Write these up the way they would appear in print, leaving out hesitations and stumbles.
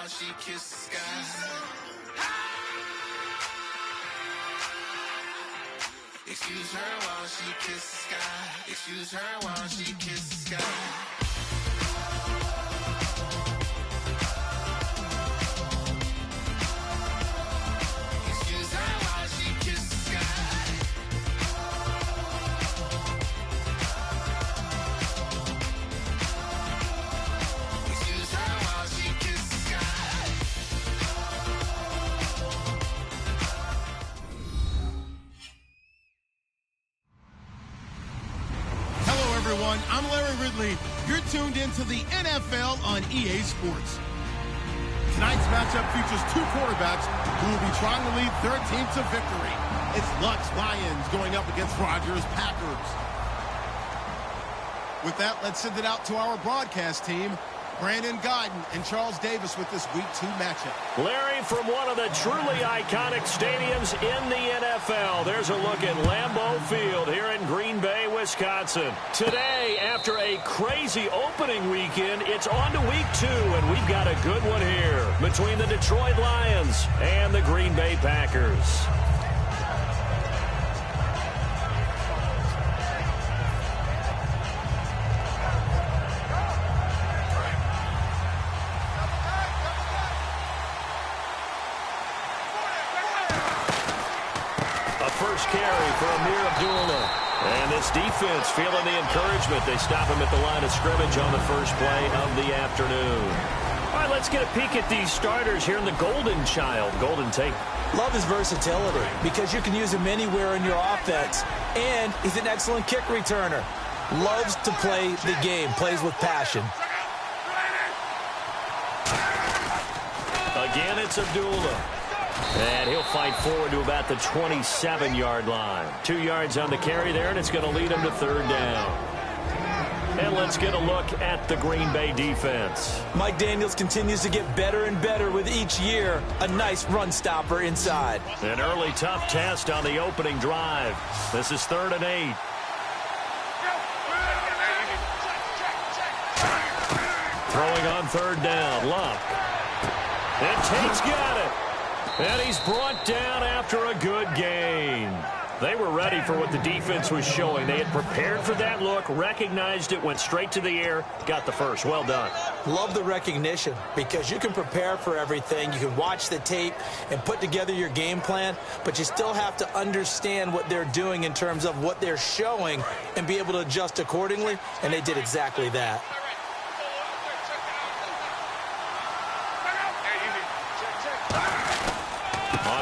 while she kisses the sky. Excuse her while she kisses the sky. Excuse her while she kisses the sky. I'm Larry Ridley. You're tuned into the NFL on EA Sports. Tonight's matchup features two quarterbacks who will be trying to lead their team to victory. It's Luck's Lions going up against Rodgers' Packers. With that, let's send it out to our broadcast team. Brandon Guyton and Charles Davis with this Week 2 matchup. Larry, from one of the truly iconic stadiums in the NFL, there's a look at Lambeau Field here in Green Bay, Wisconsin. Today, after a crazy opening weekend, it's on to Week 2, and we've got a good one here between the Detroit Lions and the Green Bay Packers. First carry for Amir Abdullah. And this defense feeling the encouragement. They stop him at the line of scrimmage on the first play of the afternoon. All right, let's get a peek at these starters here in the Golden Child. Golden Tate. Love his versatility because you can use him anywhere in your offense. And he's an excellent kick returner. Loves to play the game. Plays with passion. Again, it's Abdullah. And he'll fight forward to about the 27-yard line. 2 yards on the carry there, and it's going to lead him to third down. And let's get a look at the Green Bay defense. Mike Daniels continues to get better and better with each year. A nice run stopper inside. An early tough test on the opening drive. This is 3rd and 8. Throwing on third down, Luck. And Tate's got it. And he's brought down after a good gain. They were ready for what the defense was showing. They had prepared for that look, recognized it, went straight to the air, got the first. Well done. Love the recognition because you can prepare for everything. You can watch the tape and put together your game plan, but you still have to understand what they're doing in terms of what they're showing and be able to adjust accordingly, and they did exactly that.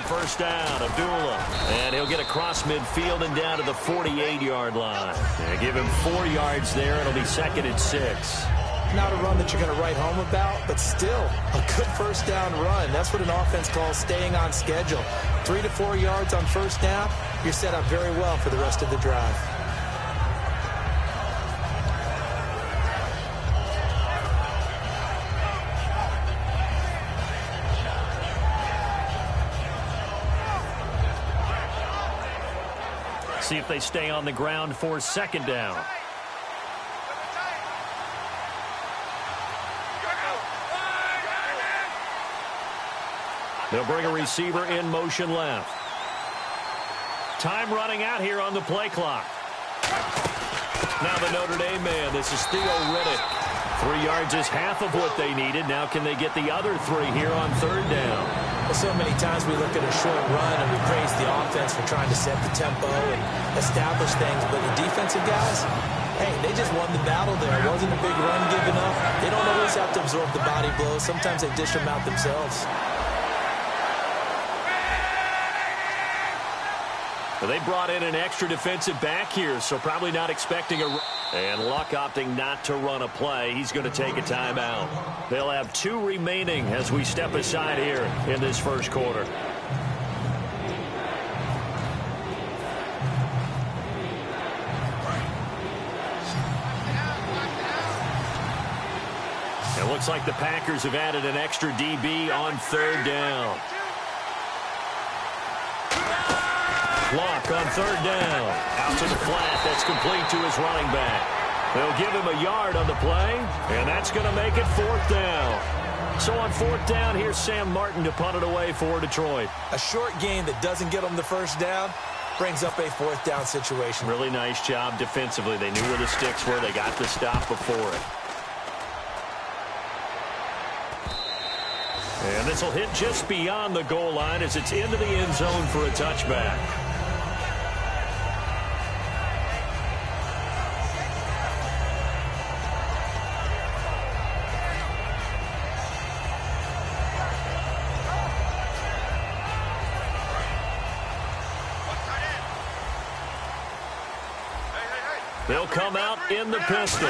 First down, Abdullah. And he'll get across midfield and down to the 48-yard line. And give him 4 yards there. It'll be 2nd and 6. Not a run that you're going to write home about, but still a good first down run. That's what an offense calls staying on schedule. 3 to 4 yards on first down, you're set up very well for the rest of the drive. See if they stay on the ground for 2nd down. They'll bring a receiver in motion left. Time running out here on the play clock. Now the Notre Dame man. This is Theo Riddick. 3 yards is half of what they needed. Now can they get the other 3 here on third down? Well, so many times we look at a short run and we praise the offense for trying to set the tempo and establish things. But the defensive guys, hey, they just won the battle there. It wasn't a big run given up. They don't always have to absorb the body blows. Sometimes they dish them out themselves. Well, they brought in an extra defensive back here, so probably not expecting a... And Luck opting not to run a play. He's going to take a timeout. They'll have 2 remaining as we step aside here in this first quarter. It looks like the Packers have added an extra DB on third down. Luck on third down. Out to the flat. That's complete to his running back. They'll give him a yard on the play, and that's going to make it 4th down. So on 4th down, here's Sam Martin to punt it away for Detroit. A short game that doesn't get them the first down brings up a 4th down situation. Really nice job defensively. They knew where the sticks were. They got the stop before it. And this will hit just beyond the goal line as it's into the end zone for a touchback. They'll come out in the pistol.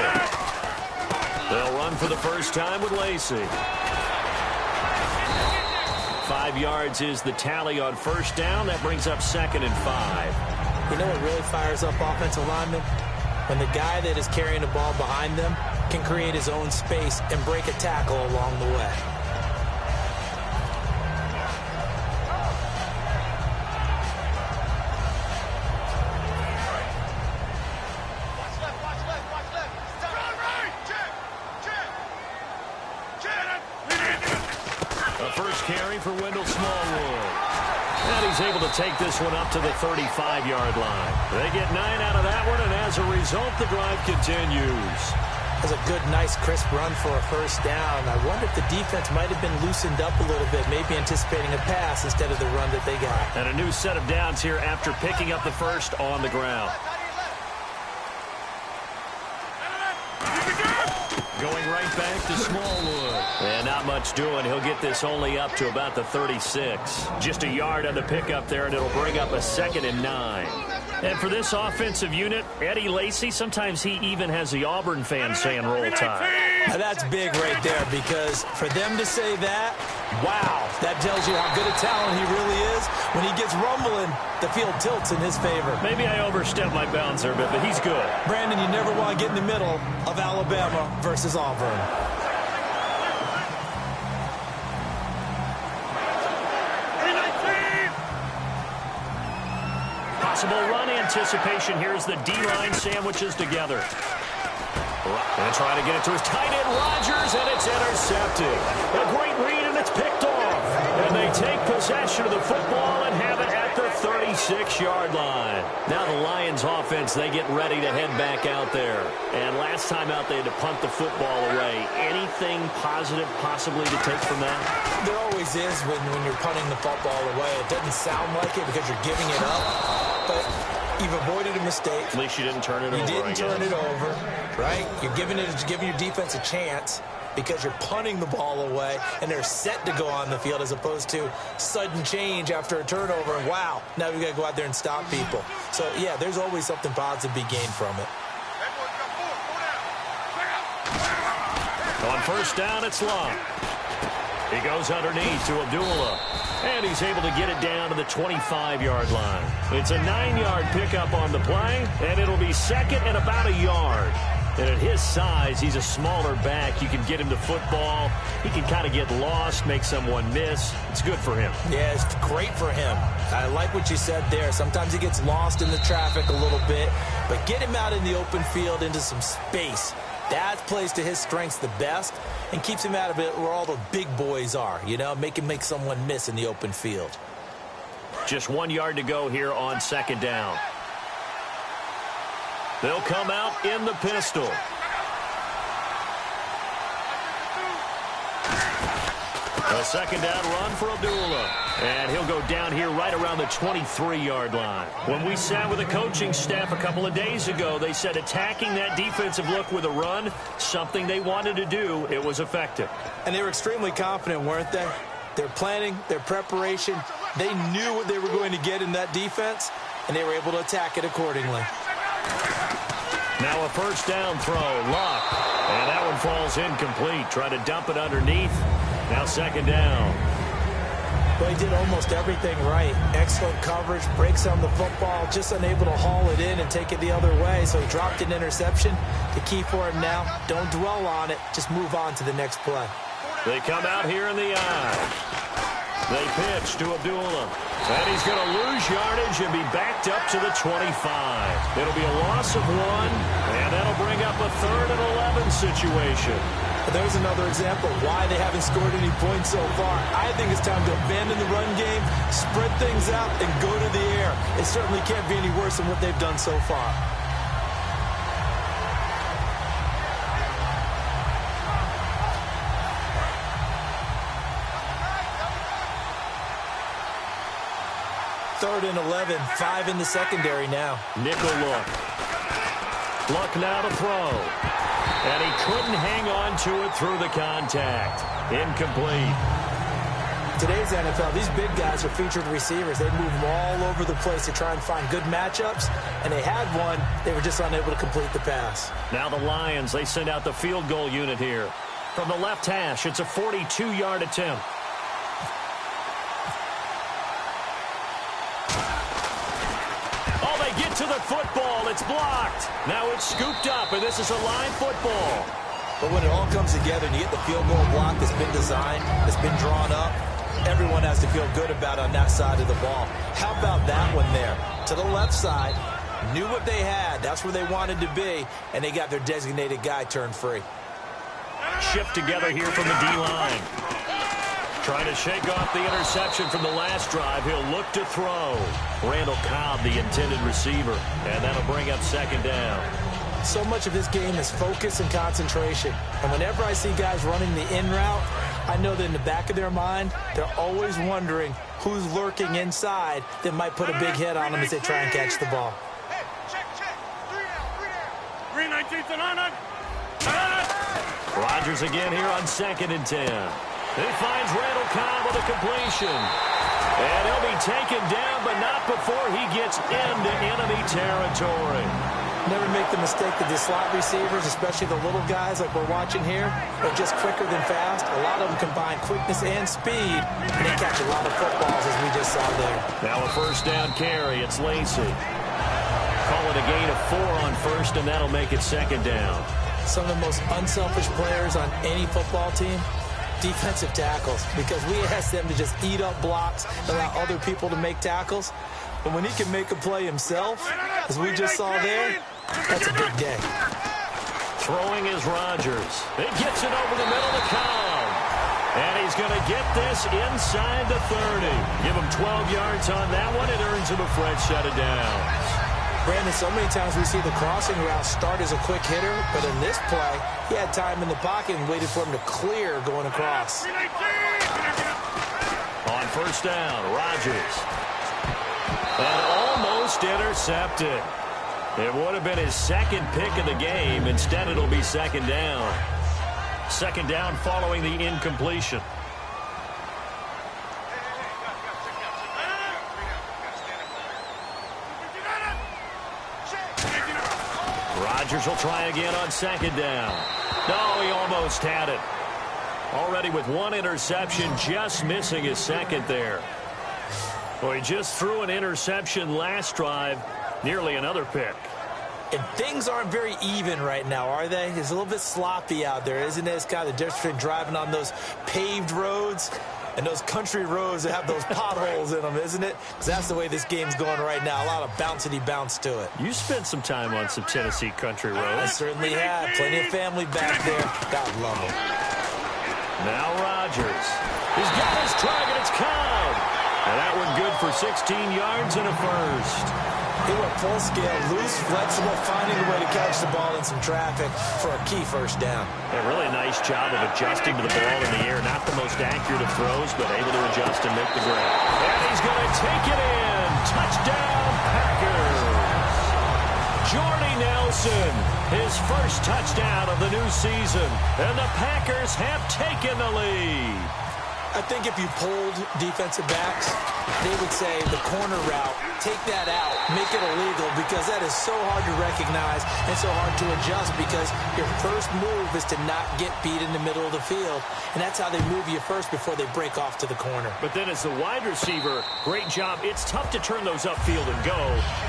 They'll run for the first time with Lacey. 5 yards is the tally on first down. That brings up 2nd and 5. You know what really fires up offensive linemen? When the guy that is carrying the ball behind them can create his own space and break a tackle along the way. For Wendell Smallwood. And he's able to take this one up to the 35-yard line. They get 9 out of that one, and as a result, the drive continues. That's a good, nice, crisp run for a first down. I wonder if the defense might have been loosened up a little bit, maybe anticipating a pass instead of the run that they got. And a new set of downs here after picking up the first on the ground. Going right back to Smallwood. And not much doing. He'll get this only up to about the 36. Just a yard on the pickup there, and it'll bring up a 2nd and 9. And for this offensive unit, Eddie Lacy, sometimes he even has the Auburn fans saying roll tide. Now that's big right there, because for them to say that, wow, that tells you how good a talent he really is. When he gets rumbling, the field tilts in his favor. Maybe I overstepped my bounds there a bit, but he's good. Brandon, you never want to get in the middle of Alabama versus Auburn. Possible run anticipation. Here's the D-line sandwiches together. And trying to get it to his tight end, Rodgers, and it's intercepted. A great read, and it's picked off. And they take possession of the football and have it at the 36-yard line. Now the Lions offense, they get ready to head back out there. And last time out, they had to punt the football away. Anything positive possibly to take from that? There always is when you're punting the football away. It doesn't sound like it because you're giving it up. But you've avoided a mistake. At least you didn't turn it over. You didn't turn it over, right? You're giving your defense a chance because you're punting the ball away, and they're set to go on the field as opposed to sudden change after a turnover. And wow, now we got to go out there and stop people. So, yeah, there's always something positive to be gained from it. On first down, it's Locke. He goes underneath to Abdullah. And he's able to get it down to the 25-yard line. It's a 9-yard pickup on the play, and it'll be 2nd and about a yard. And at his size, he's a smaller back. You can get him the football. He can kind of get lost, make someone miss. It's good for him. Yeah, it's great for him. I like what you said there. Sometimes he gets lost in the traffic a little bit, but get him out in the open field into some space. That plays to his strengths the best and keeps him out of it where all the big boys are, you know, make someone miss in the open field. Just 1 yard to go here on 2nd down. They'll come out in the pistol. A 2nd down run for Abdullah. And he'll go down here right around the 23-yard line. When we sat with the coaching staff a couple of days ago, they said attacking that defensive look with a run, something they wanted to do, it was effective. And they were extremely confident, weren't they? Their planning, their preparation, they knew what they were going to get in that defense, and they were able to attack it accordingly. Now a first down throw, Locke. And that one falls incomplete. Try to dump it underneath. Now 2nd down. Well, he did almost everything right. Excellent coverage, breaks on the football, just unable to haul it in and take it the other way. So he dropped an interception. The key for him now, don't dwell on it. Just move on to the next play. They come out here in the eye. They pitch to Abdullah. And he's going to lose yardage and be backed up to the 25. It'll be a loss of 1, and that'll bring up up a 3rd and 11 situation. There's another example of why they haven't scored any points so far. I think it's time to abandon the run game, spread things out, and go to the air. It certainly can't be any worse than what they've done so far. Third and 11, 5 in the secondary now. Nickel look. Luck now to throw. And he couldn't hang on to it through the contact. Incomplete. Today's NFL, these big guys are featured receivers. They move them all over the place to try and find good matchups. And they had one. They were just unable to complete the pass. Now the Lions, they send out the field goal unit here. From the left hash, it's a 42-yard attempt. Get to the football. It's blocked. Now it's scooped up, and this is a line football. But when it all comes together and you get the field goal block that's been designed, that's been drawn up, everyone has to feel good about it on that side of the ball. How about that one there? To the left side, knew what they had. That's where they wanted to be, and they got their designated guy turned free. Shift together here from the D-line. Trying to shake off the interception from the last drive. He'll look to throw. Randall Cobb, the intended receiver. And that'll bring up 2nd down. So much of this game is focus and concentration. And whenever I see guys running the in route, I know that in the back of their mind, they're always wondering who's lurking inside that might put a big hit on them as they try and catch the ball. Hey, check. 3-19 on. Rodgers again here on 2nd and 10. He finds Randall Cobb with a completion. And he'll be taken down, but not before he gets into enemy territory. Never make the mistake that the slot receivers, especially the little guys like we're watching here, are just quicker than fast. A lot of them combine quickness and speed, and they catch a lot of footballs, as we just saw there. Now a 1st down carry. It's Lacey. Call it a gain of 4 on 1st, and that'll make it 2nd down. Some of the most unselfish players on any football team, defensive tackles, because we ask them to just eat up blocks, allow other people to make tackles. But when he can make a play himself, as we just saw there, that's a big day. Throwing is Rodgers. It gets it over the middle to Cobb. And he's going to get this inside the 30. Give him 12 yards on that one. It earns him a fresh set of downs. Brandon, so many times we see the crossing route start as a quick hitter, but in this play, he had time in the pocket and waited for him to clear going across. On 1st down, Rodgers. And almost intercepted. It would have been his 2nd pick of the game. Instead, it'll be 2nd down. 2nd down following the incompletion. Rodgers will try again on 2nd down. No, he almost had it. Already with 1 interception, just missing his 2nd there. Well, he just threw an interception last drive, nearly another pick. And things aren't very even right now, are they? It's a little bit sloppy out there, isn't it? It's kind of the difference between driving on those paved roads and those country roads that have those potholes in them, isn't it? Because that's the way this game's going right now. A lot of bouncy bounce to it. You spent some time on some Tennessee country roads. I certainly have. Plenty of family back there. God love them. Now Rodgers. He's got his target. It's Cobb. And that one good for 16 yards and a first. He went full scale, loose, flexible, finding a way to catch the ball in some traffic for a key 1st down. A really nice job of adjusting to the ball in the air. Not the most accurate of throws, but able to adjust and make the grab. And he's going to take it in. Touchdown, Packers. Jordy Nelson, his 1st touchdown of the new season. And the Packers have taken the lead. I think if you polled defensive backs, they would say the corner route, take that out, make it illegal, because that is so hard to recognize and so hard to adjust, because your first move is to not get beat in the middle of the field, and that's how they move you first before they break off to the corner. But then as the wide receiver, great job. It's tough to turn those upfield and go,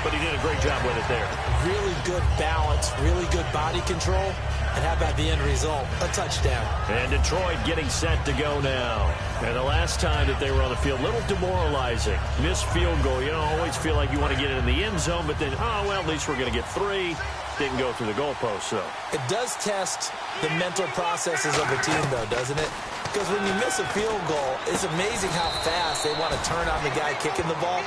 but he did a great job with it there. Really good balance, really good body control, and how about the end result? A touchdown. And Detroit getting set to go now. And the last time that they were on the field, a little demoralizing. Missed field goal. You know, always feel like you want to get it in the end zone, but then, oh, well, at least we're going to get 3. Didn't go through the goalpost, though. It does test the mental processes of a team, though, doesn't it? Because when you miss a field goal, it's amazing how fast they want to turn on the guy kicking the ball.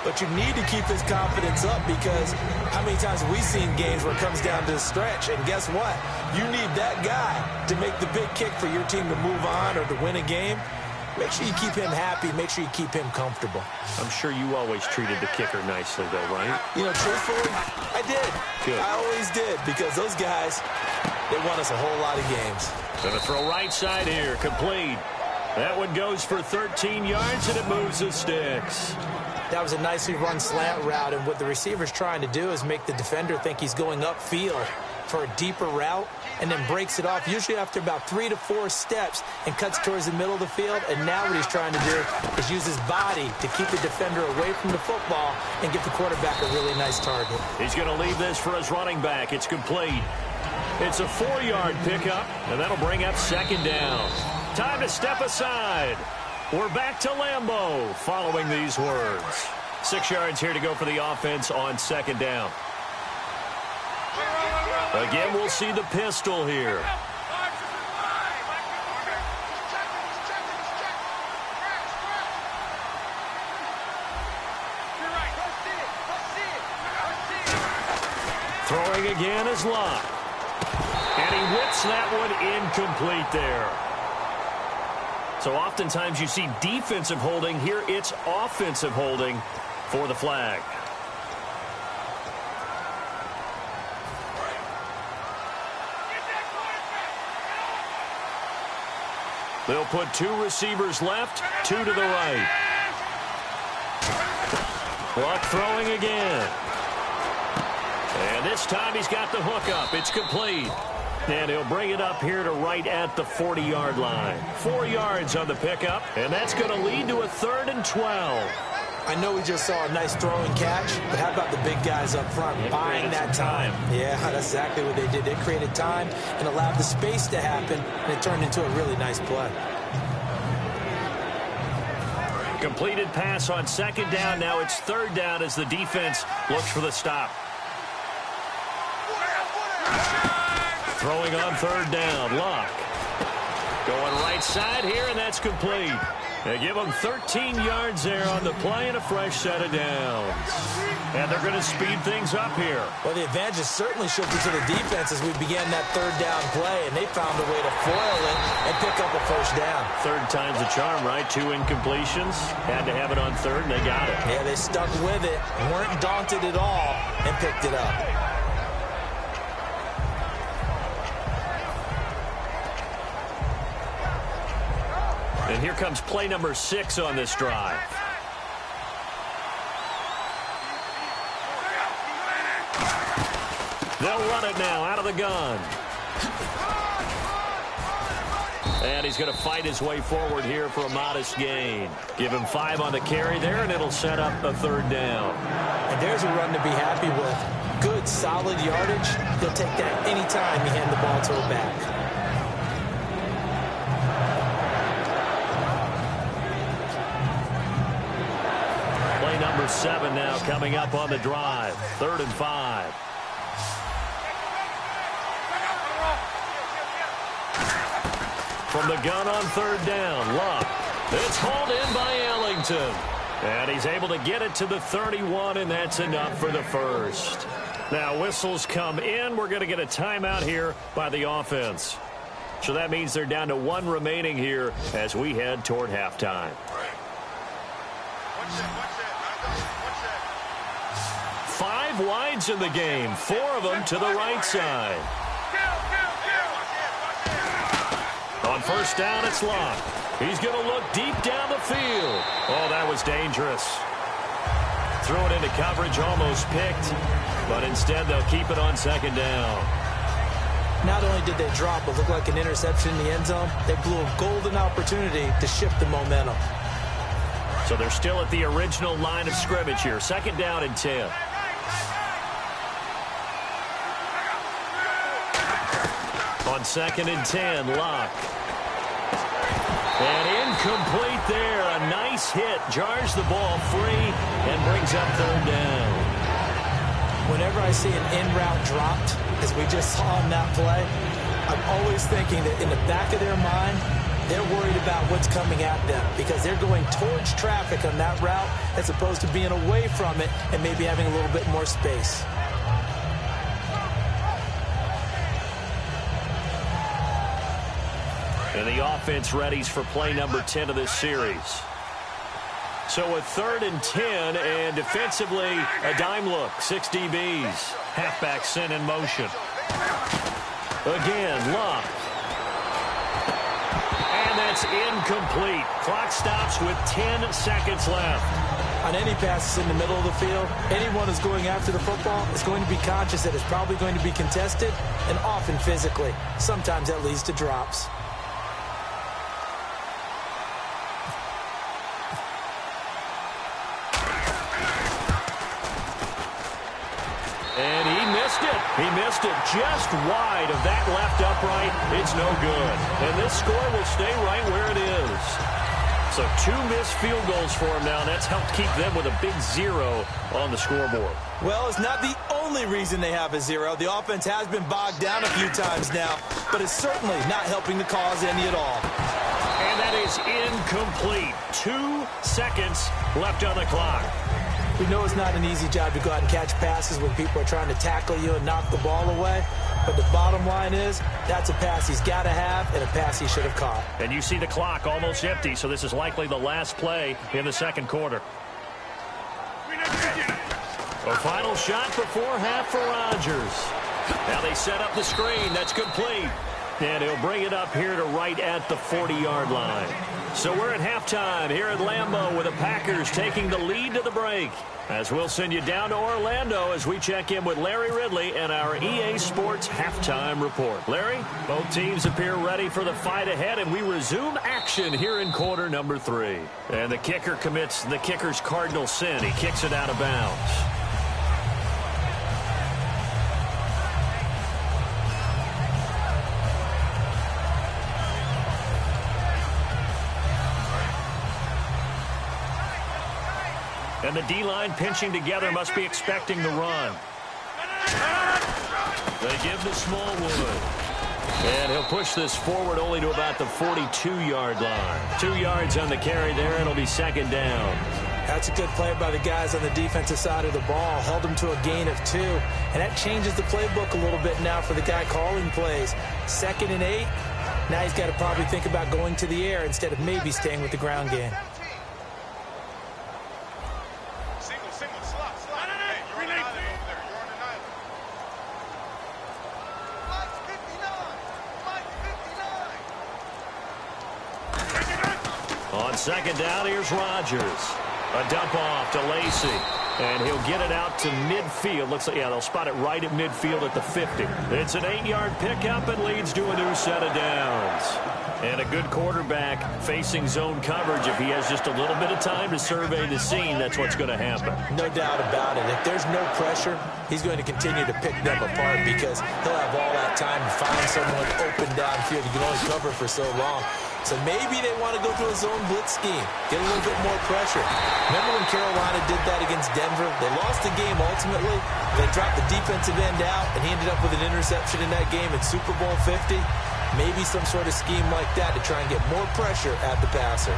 But you need to keep his confidence up, because how many times have we seen games where it comes down to the stretch? And guess what? You need that guy to make the big kick for your team to move on or to win a game. Make sure you keep him happy. Make sure you keep him comfortable. I'm sure you always treated the kicker nicely, though, right? You know, truthfully, I did. Good. I always did, because those guys, they won us a whole lot of games. Going to throw right side here, complete. That one goes for 13 yards, and it moves the sticks. That was a nicely run slant route, and what the receiver's trying to do is make the defender think he's going upfield for a deeper route, and then breaks it off, usually after about 3 to 4 steps, and cuts towards the middle of the field. And now what he's trying to do is use his body to keep the defender away from the football and give the quarterback a really nice target. He's going to leave this for his running back. It's complete. It's a 4-yard pickup, and that'll bring up second down. Time to step aside. We're back to Lambeau following these words. 6 yards here to go for the offense on second down. Again, we'll see the pistol here. Throwing again is Locke. And he whips that one incomplete there. So oftentimes you see defensive holding. Here it's offensive holding for the flag. They'll put 2 receivers left, 2 to the right. Luck throwing again. And this time he's got the hook up. It's complete. And he'll bring it up here to right at the 40-yard line. 4 yards on the pickup, and that's going to lead to a 3rd and 12. I know we just saw a nice throwing catch, but how about the big guys up front buying that time? Yeah, that's exactly what they did. They created time and allowed the space to happen, and it turned into a really nice play. Completed pass on second down. Now it's 3rd down as the defense looks for the stop. Throwing on 3rd down, Luck. Going right side here, and that's complete. They give them 13 yards there on the play and a fresh set of downs. And they're going to speed things up here. Well, the advantage certainly shifted to the defense as we began that 3rd down play, and they found a way to foil it and pick up a first down. 3rd time's a charm, right? 2 incompletions. Had to have it on 3rd, and they got it. Yeah, they stuck with it, weren't daunted at all, and picked it up. And here comes play number 6 on this drive. They'll run it now out of the gun. And he's going to fight his way forward here for a modest gain. Give him 5 on the carry there, and it'll set up a 3rd down. And there's a run to be happy with. Good, solid yardage. He'll take that anytime you hand the ball to a back. Number 7 now coming up on the drive. 3rd and 5. From the gun on 3rd down, Luck. It's hauled in by Ellington. And he's able to get it to the 31, and that's enough for the first. Now whistles come in. We're going to get a timeout here by the offense. So that means they're down to 1 remaining here as we head toward halftime. 5 wides in the game, 4 of them to the right side. On 1st down, it's Locke. He's going to look deep down the field. Oh, that was dangerous. Threw it into coverage, almost picked, but instead they'll keep it on 2nd down. Not only did they drop what looked like an interception in the end zone, they blew a golden opportunity to shift the momentum. So they're still at the original line of scrimmage here. 2nd down and 10. On 2nd and 10, Locke. And incomplete there. A nice hit. Jars the ball free and brings up 3rd down. whenever I see an in-route dropped, as we just saw in that play, I'm always thinking that in the back of their mind, they're worried about what's coming at them because they're going towards traffic on that route as opposed to being away from it and maybe having a little bit more space. And the offense readies for play number 10 of this series. So a 3rd and 10, and defensively, a dime look. 6 DBs. Halfback sent in motion. Again, Luck. And that's incomplete. Clock stops with 10 seconds left. On any passes in the middle of the field, anyone who's going after the football is going to be conscious that it's probably going to be contested, and often physically. Sometimes that leads to drops. And he missed it. He missed it just wide of that left upright. It's no good. And this score will stay right where it is. So 2 missed field goals for him now, and that's helped keep them with a big 0 on the scoreboard. Well, it's not the only reason they have a 0. The offense has been bogged down a few times now, but it's certainly not helping the cause any at all. And that is incomplete. 2 seconds left on the clock. We know it's not an easy job to go out and catch passes when people are trying to tackle you and knock the ball away. But the bottom line is, that's a pass he's got to have and a pass he should have caught. And you see the clock almost empty, so this is likely the last play in the second quarter. A final shot before half for Rodgers. Now they set up the screen. That's complete. And he'll bring it up here to right at the 40-yard line. So we're at halftime here at Lambeau with the Packers taking the lead to the break. As we'll send you down to Orlando as we check in with Larry Ridley and our EA Sports halftime report. Larry, both teams appear ready for the fight ahead, and we resume action here in quarter number 3. And the kicker commits the kicker's cardinal sin. He kicks it out of bounds. And the D-line pinching together must be expecting the run. They give to Smallwood. And he'll push this forward only to about the 42-yard line. 2 yards on the carry there. It'll be second down. That's a good play by the guys on the defensive side of the ball. Held them to a gain of 2. And that changes the playbook a little bit now for the guy calling plays. 2nd and 8. Now he's got to probably think about going to the air instead of maybe staying with the ground game. On second down, here's Rodgers. A dump off to Lacy. And he'll get it out to midfield. Looks like, yeah, they'll spot it right at midfield at the 50. It's an 8-yard pickup and leads to a new set of downs. And a good quarterback facing zone coverage. If he has just a little bit of time to survey the scene, that's what's going to happen. No doubt about it. If there's no pressure, he's going to continue to pick them apart because he'll have all that time to find someone open downfield. You can only cover for so long. So maybe they want to go to a zone blitz scheme, get a little bit more pressure. Remember when Carolina did that against Denver? They lost the game ultimately. They dropped the defensive end out, and he ended up with an interception in that game in Super Bowl 50. Maybe some sort of scheme like that to try and get more pressure at the passer.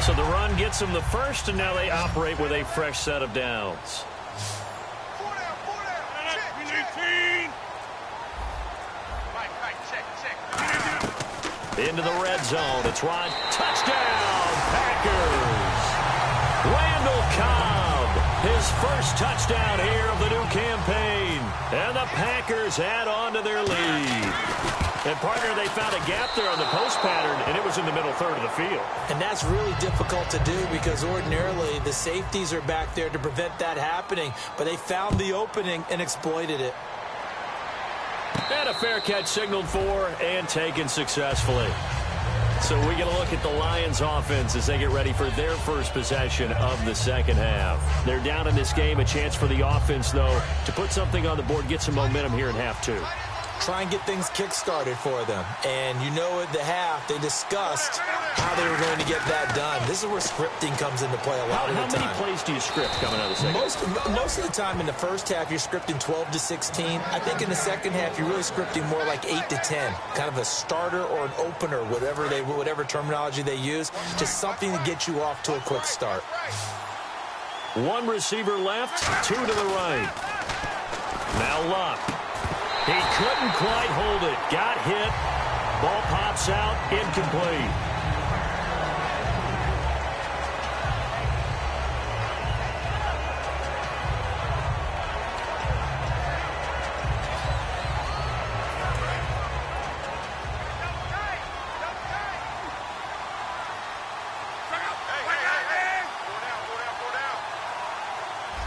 So the run gets them the first, and now they operate with a fresh set of downs. Into the red zone. It's Rod. Touchdown, Packers. Randall Cobb, his first touchdown here of the new campaign. And the Packers add on to their lead. And, partner, they found a gap there on the post pattern, and it was in the middle third of the field. And that's really difficult to do because ordinarily the safeties are back there to prevent that happening. But they found the opening and exploited it. And a fair catch signaled for and taken successfully. So we get a look at the Lions offense as they get ready for their first possession of the second half. They're down in this game. A chance for the offense, though, to put something on the board, get some momentum here in half 2. try and get things kick-started for them. And you know at the half, they discussed how they were going to get that done. This is where scripting comes into play a lot of the time. How many plays do you script coming out of the second? Most of the time in the first half, you're scripting 12 to 16. I think in the second half, you're really scripting more like 8 to 10. Kind of a starter or an opener, whatever terminology they use. Just something to get you off to a quick start. One receiver left, two to the right. Now Luck. He couldn't quite hold it. Got hit. Ball pops out. Incomplete.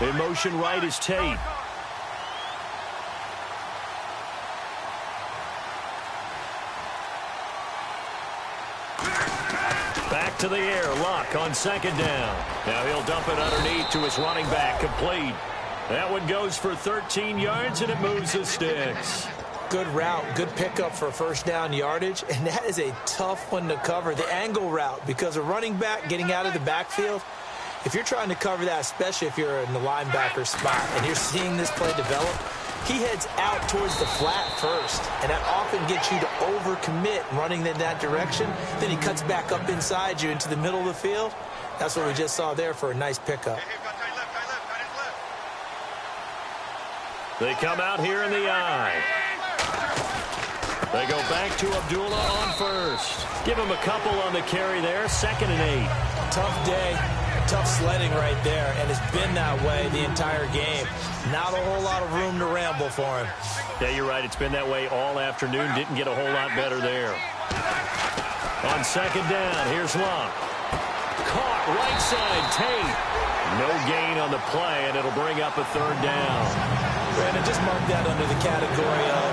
In motion right is Tate. Back to the air. Luck on second down. Now he'll dump it underneath to his running back. Complete. That one goes for 13 yards, and it moves the sticks. Good route, good pickup for first down yardage, and that is a tough one to cover. The angle route, because a running back getting out of the backfield, if you're trying to cover that, especially if you're in the linebacker spot and you're seeing this play develop, he heads out towards the flat first, and that often gets you to overcommit running in that direction. Then he cuts back up inside you into the middle of the field. That's what we just saw there for a nice pickup. They come out here in the eye. They go back to Abdullah on first. Give him a couple on the carry there. 2nd and 8. Tough day. Tough sledding right there, and it's been that way the entire game. Not a whole lot of room to ramble for him. Yeah, you're right. It's been that way all afternoon. Didn't get a whole lot better there. On second down, here's Luck. Caught right side, Tate. No gain on the play, and it'll bring up a 3rd down. Brandon, just mark that under the category of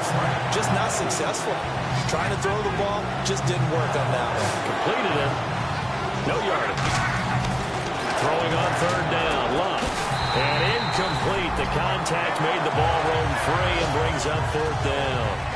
just not successful. Trying to throw the ball just didn't work on that one. Completed it. No yardage. Throwing on 3rd down, Luck. And incomplete. The contact made the ball roam free and brings up 4th down.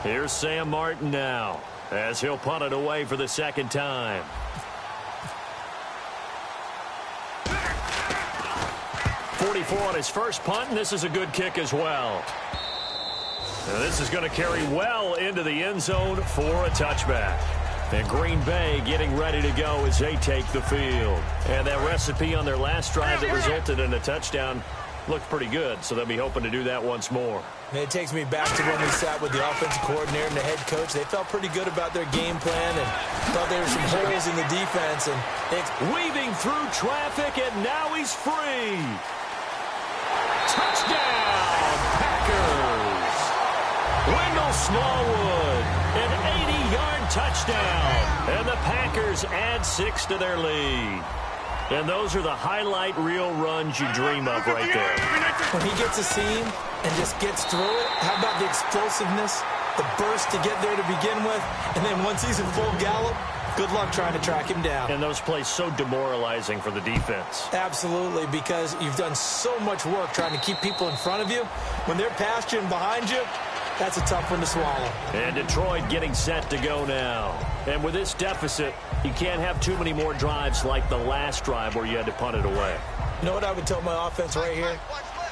Here's Sam Martin now, as he'll punt it away for the 2nd time. .44 on his first punt, and this is a good kick as well. Now this is going to carry well into the end zone for a touchback. And Green Bay getting ready to go as they take the field. And that recipe on their last drive that resulted in a touchdown looked pretty good, so they'll be hoping to do that once more. And it takes me back to when we sat with the offensive coordinator and the head coach. They felt pretty good about their game plan and thought there were some holes in the defense. And weaving through traffic, and now he's free. Touchdown, Packers. Wendell Smallwood, an 80-yard touchdown. And the Packers add 6 to their lead. And those are the highlight reel runs you dream of right there. When he gets a seam and just gets through it, how about the explosiveness, the burst to get there to begin with, and then once he's in full gallop, good luck trying to track him down. And those plays so demoralizing for the defense. Absolutely, because you've done so much work trying to keep people in front of you. When they're past you and behind you, that's a tough one to swallow. And Detroit getting set to go now. And with this deficit, you can't have too many more drives like the last drive where you had to punt it away. You know what I would tell my offense right here?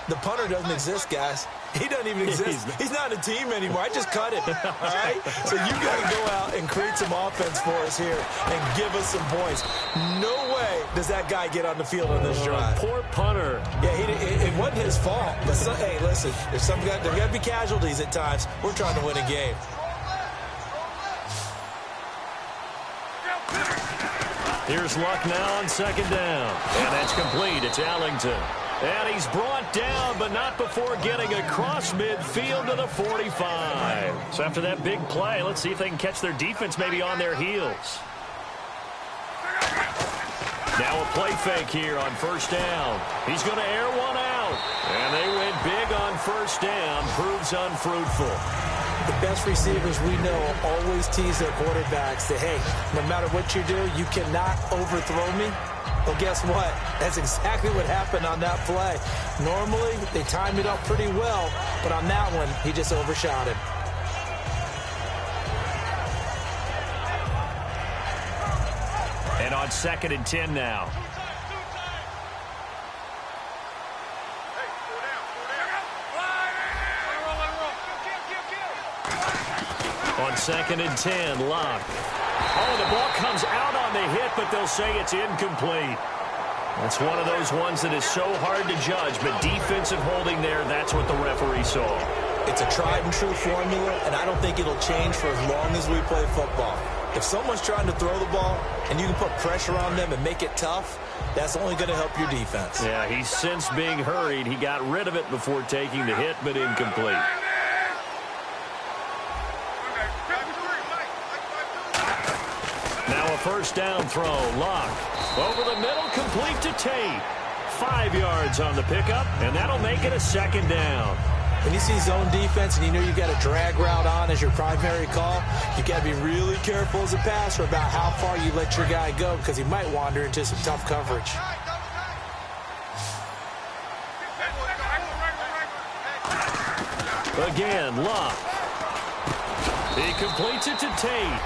The punter doesn't exist, guys. He doesn't even exist. He's not a team anymore. I just cut it, all right? So you got to go out and create some offense for us here and give us some points. No way does that guy get on the field on this drive. Poor punter. Yeah, it wasn't his fault. But hey, listen, there got to be casualties at times. We're trying to win a game. Here's Luck now on second down. And that's complete. It's Allington. And he's brought down, but not before getting across midfield to the 45. So after that big play, let's see if they can catch their defense maybe on their heels. Now a play fake here on first down. He's going to air one out. out. And they went big on first down. Proves unfruitful. The best receivers we know always tease their quarterbacks that, hey, no matter what you do, you cannot overthrow me. Well, guess what? That's exactly what happened on that play. Normally, they time it up pretty well, but on that one, he just overshot him. And on 2nd and 10 now. On 2nd and 10, Locke. Oh, the ball comes out on the hit, but they'll say it's incomplete. That's one of those ones that is so hard to judge, but defensive holding there, that's what the referee saw. It's a tried-and-true formula, and I don't think it'll change for as long as we play football. If someone's trying to throw the ball and you can put pressure on them and make it tough, that's only going to help your defense. Yeah, he's since being hurried. He got rid of it before taking the hit, but incomplete. Now a first down throw. Locke. Over the middle, complete to Tate. 5 yards on the pickup, and that'll make it a 2nd down. When you see zone defense and you know you got a drag route on as your primary call, you got to be really careful as a passer about how far you let your guy go because he might wander into some tough coverage. Again, Locke. He completes it to Tate.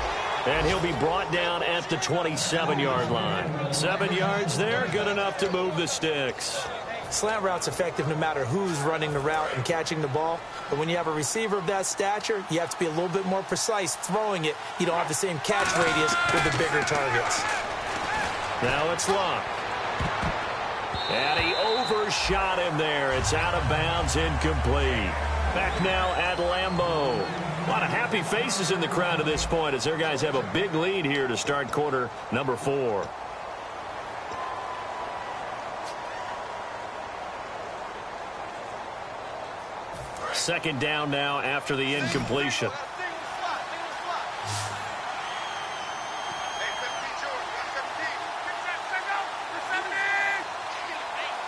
And he'll be brought down at the 27-yard line. 7 yards there, good enough to move the sticks. Slant route's effective no matter who's running the route and catching the ball. But when you have a receiver of that stature, you have to be a little bit more precise throwing it. You don't have the same catch radius with the bigger targets. Now it's Locke. And he overshot him there. It's out of bounds, incomplete. Back now at Lambeau. A lot of happy faces in the crowd at this point as their guys have a big lead here to start quarter number 4. Second down now after the incompletion.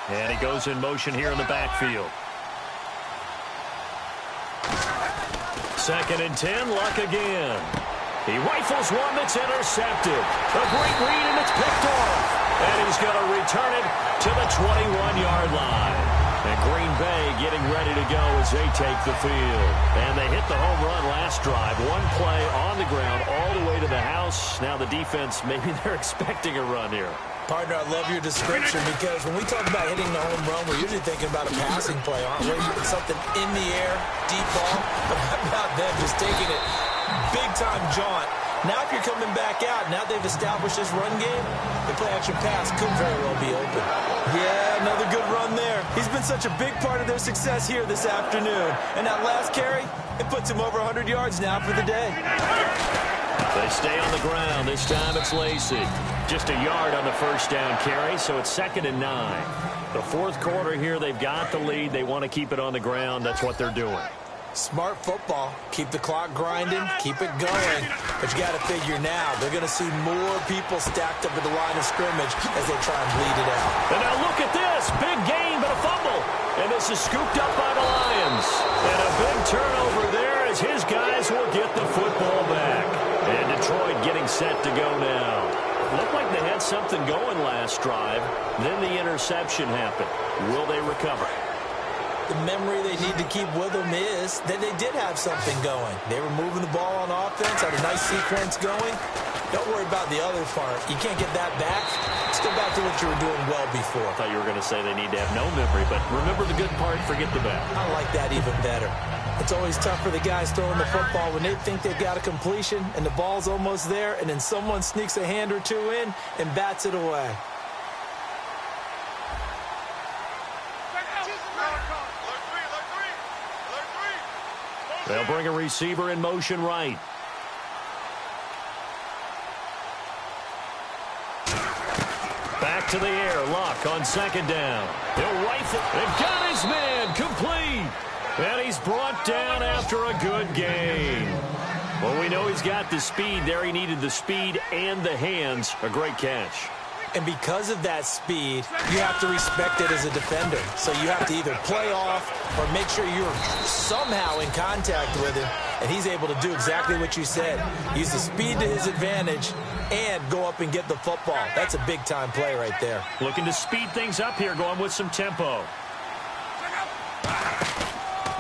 And he goes in motion here in the backfield. 2nd and 10, Luck again. He rifles one that's intercepted. A great read, and it's picked off. And he's going to return it to the 21-yard line. And Green Bay getting ready to go as they take the field. And they hit the home run last drive. One play on the ground all the way to the house. Now the defense, maybe they're expecting a run here. Partner, I love your description because when we talk about hitting the home run, we're usually thinking about a passing play, aren't we? Something in the air, deep ball. But how about them just taking it big-time jaunt? Now if you're coming back out, now they've established this run game, the play-action pass could very well be open. Yeah, another good run there. He's been such a big part of their success here this afternoon. And that last carry, it puts him over 100 yards now for the day. They stay on the ground. This time it's Lacey. Just a yard on the first down carry, so it's 2nd and 9. The fourth quarter here, they've got the lead. They want to keep it on the ground. That's what they're doing. Smart football. Keep the clock grinding. Keep it going. But you got to figure now, they're going to see more people stacked up at the line of scrimmage as they try and bleed it out. And now look at this. Big gain, but a fumble. And this is scooped up by the Lions. And a big turnover there as his guys will get the football back. And Detroit getting set to go now. Looked like they had something going last drive. Then the interception happened. Will they recover? The memory they need to keep with them is that they did have something going. They were moving the ball on offense, had a nice sequence going. Don't worry about the other part. You can't get that back. Let's go back to what you were doing well before. I thought you were going to say they need to have no memory, but remember the good part, forget the bad. I like that even better. It's always tough for the guys throwing the football when they think they've got a completion and the ball's almost there, and then someone sneaks a hand or two in and bats it away. They'll bring a receiver in motion right. Back to the air. Luck on 2nd down. He'll rifle. And got his man. Complete. And he's brought down after a good gain. Well, we know he's got the speed there. He needed the speed and the hands. A great catch. And because of that speed, you have to respect it as a defender. So you have to either play off or make sure you're somehow in contact with him. And he's able to do exactly what you said. Use the speed to his advantage and go up and get the football. That's a big-time play right there. Looking to speed things up here, going with some tempo.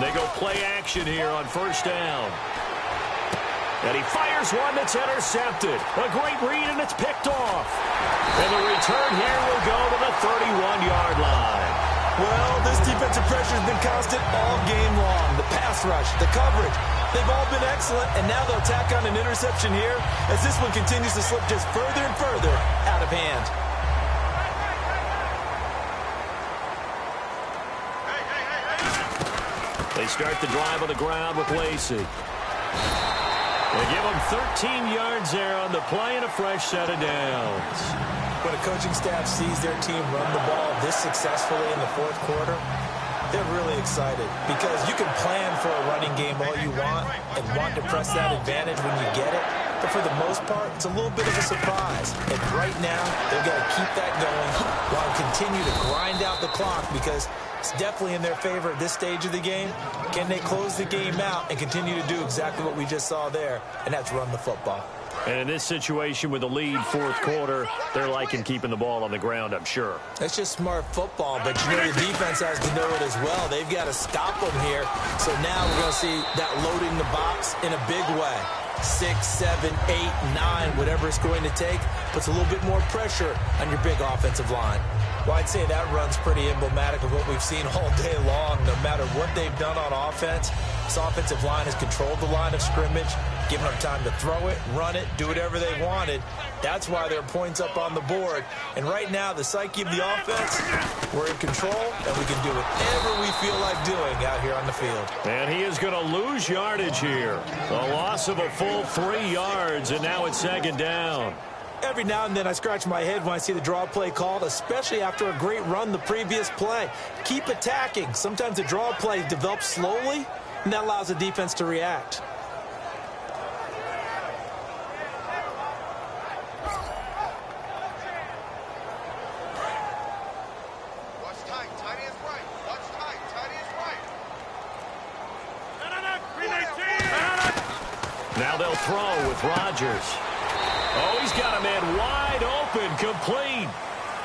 They go play action here on first down. And he fires one that's intercepted. A great read, and it's picked off. And the return here will go to the 31-yard line. Well, this defensive pressure has been constant all game long. The pass rush, the coverage, they've all been excellent, and now they'll tack on an interception here as this one continues to slip just further and further out of hand. They start the drive on the ground with Lacey. They give them 13 yards there on the play and a fresh set of downs. When a coaching staff sees their team run the ball this successfully in the fourth quarter, they're really excited because you can plan for a running game all you want and want to press that advantage when you get it. But for the most part, it's a little bit of a surprise. And right now, they've got to keep that going while continue to grind out the clock because it's definitely in their favor at this stage of the game. Can they close the game out and continue to do exactly what we just saw there, and that's run the football. And in this situation with the lead fourth quarter, they're liking keeping the ball on the ground, I'm sure. That's just smart football, but you know the defense has to know it as well. They've got to stop them here. So now we're going to see that loading the box in a big way. 6, 7, 8, 9, whatever it's going to take, puts a little bit more pressure on your big offensive line. Well, I'd say that run's pretty emblematic of what we've seen all day long. No matter what they've done on offense, this offensive line has controlled the line of scrimmage, given them time to throw it, run it, do whatever they wanted. That's why there are points up on the board. And right now, the psyche of the offense, we're in control, and we can do whatever we feel like doing out here on the field. And he is going to lose yardage here. A loss of a full 3 yards, and now it's second down. Every now and then I scratch my head when I see the draw play called, especially after a great run the previous play. Keep attacking. Sometimes the draw play develops slowly, and that allows the defense to react. Now they'll throw with Rodgers. Oh, he's got a man wide open, complete.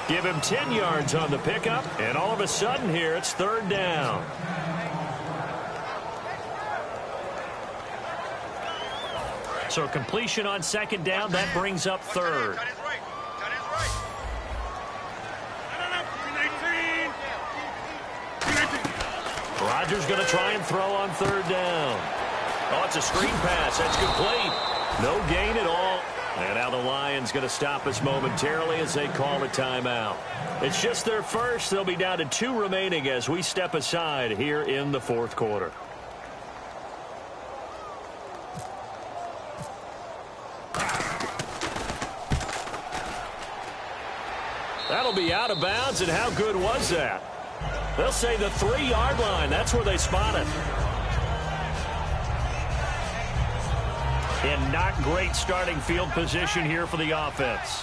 Give him 10 yards on the pickup, and all of a sudden here, it's third down. So completion on second down, that brings up third. Rodgers going to try and throw on third down. Oh, it's a screen pass. That's complete. No gain at all. And now the Lions going to stop us momentarily as they call a timeout. It's just their first. They'll be down to 2 remaining as we step aside here in the fourth quarter. That'll be out of bounds, and how good was that? They'll say the 3-yard line. That's where they spot it. And not great starting field position here for the offense.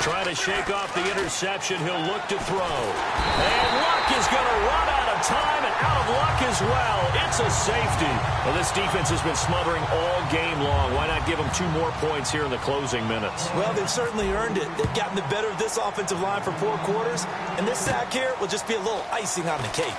Trying to shake off the interception. He'll look to throw. And Luck is going to run out of time and out of luck as well. It's a safety. Well, this defense has been smothering all game long. Why not give them 2 more points here in the closing minutes? Well, they've certainly earned it. They've gotten the better of this offensive line for 4 quarters. And this sack here will just be a little icing on the cake.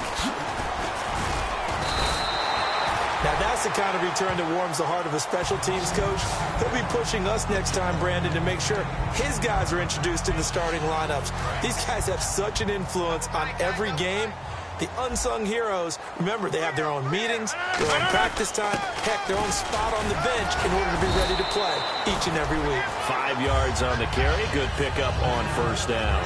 Now, that's the kind of return that warms the heart of a special teams coach. He'll be pushing us next time, Brandon, to make sure his guys are introduced in the starting lineups. These guys have such an influence on every game. The unsung heroes, remember, they have their own meetings, their own practice time, heck, their own spot on the bench in order to be ready to play each and every week. 5 yards on the carry. Good pickup on first down.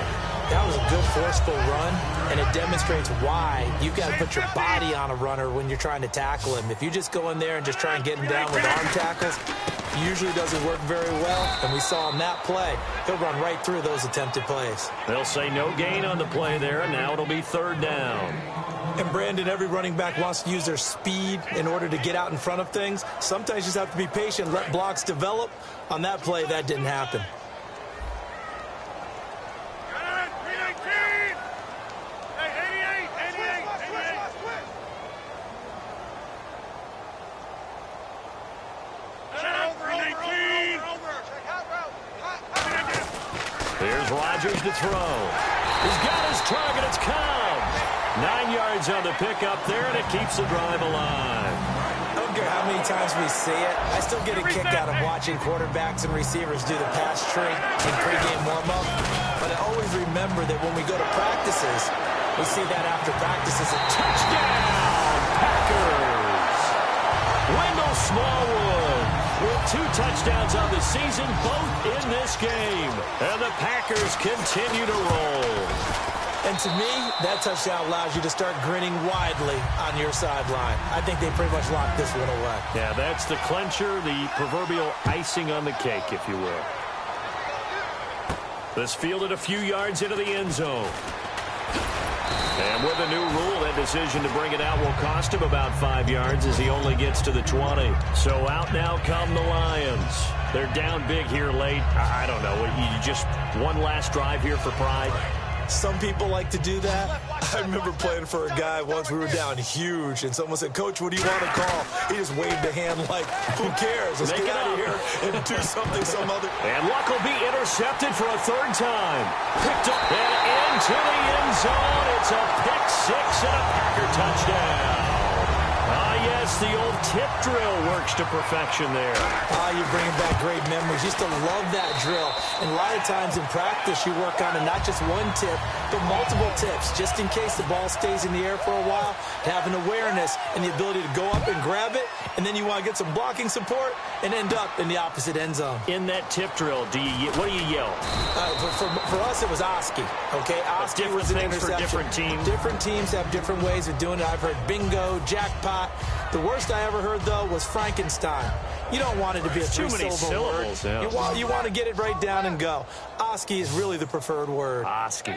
That was a good, forceful run, and it demonstrates why you've got to put your body on a runner when you're trying to tackle him. If you just go in there and just try and get him down with arm tackles, it usually doesn't work very well, and we saw on that play, he'll run right through those attempted plays. They'll say no gain on the play there, and now it'll be third down. And, Brandon, every running back wants to use their speed in order to get out in front of things. Sometimes you just have to be patient, let blocks develop. On that play, that didn't happen. Here's Rodgers to throw. He's got his target. It's Cobb. 9 yards on the pickup there, and it keeps the drive alive. I don't care how many times we see it. I still get a kick out of watching quarterbacks and receivers do the pass tree in pregame warm-up. But I always remember that when we go to practices, we see that after practices. A Touchdown, Packers. Wendell Smallwood with 2 touchdowns on the season, both in this game. And the Packers continue to roll. And to me, that touchdown allows you to start grinning widely on your sideline. I think they pretty much locked this one away. Yeah, that's the clincher, the proverbial icing on the cake, if you will. This fielded a few yards into the end zone. And with a new rule, that decision to bring it out will cost him about 5 yards as he only gets to the 20. So out now come the Lions. They're down big here late. I don't know. You just one last drive here for pride. Some people like to do that. I remember playing for a guy once. We were down huge, and someone said, "Coach, what do you want to call?" He just waved a hand like, "Who cares? Let's get out of here and do something some other." And Luck will be intercepted for a third time. Picked up and into the end zone. It's a pick six and a Packer touchdown. Yes, the old tip drill works to perfection there. You're bringing back great memories. Used to love that drill. And a lot of times in practice, you work on it, not just one tip, but multiple tips, just in case the ball stays in the air for a while, to have an awareness and the ability to go up and grab it, and then you want to get some blocking support and end up in the opposite end zone. In that tip drill, what do you yell? For us, it was Oski. Okay, Oski was an interception. For different teams. Different teams have different ways of doing it. I've heard bingo, jackpot. The worst I ever heard, though, was Frankenstein. You don't want it to be a three-syllable word. Yeah. You want to get it right down and go. Oski is really the preferred word. Oski.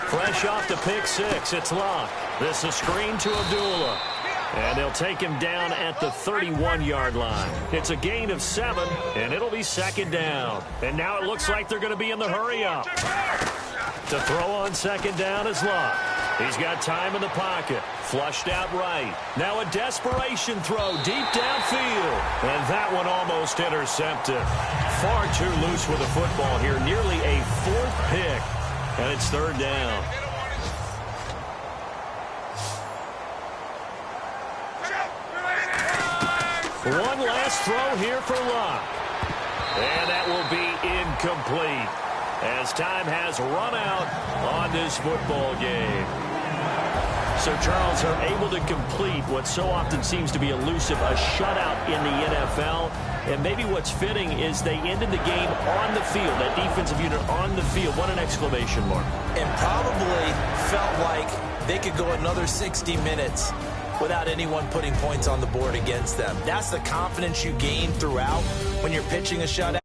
Fresh off the pick six, it's Luck. This is screen to Abdullah. And they'll take him down at the 31-yard line. It's a gain of 7, and it'll be second down. And now it looks like they're going to be in the hurry-up. To throw on second down is Luck. He's got time in the pocket. Flushed out right. Now a desperation throw deep downfield. And that one almost intercepted. Far too loose with the football here. Nearly a 4th pick. And it's third down. One last throw here for Luck. And that will be incomplete, as time has run out on this football game. So, Charles, are able to complete what so often seems to be elusive, a shutout in the NFL. And maybe what's fitting is they ended the game on the field, that defensive unit on the field. What an exclamation mark. And probably felt like they could go another 60 minutes without anyone putting points on the board against them. That's the confidence you gain throughout when you're pitching a shutout.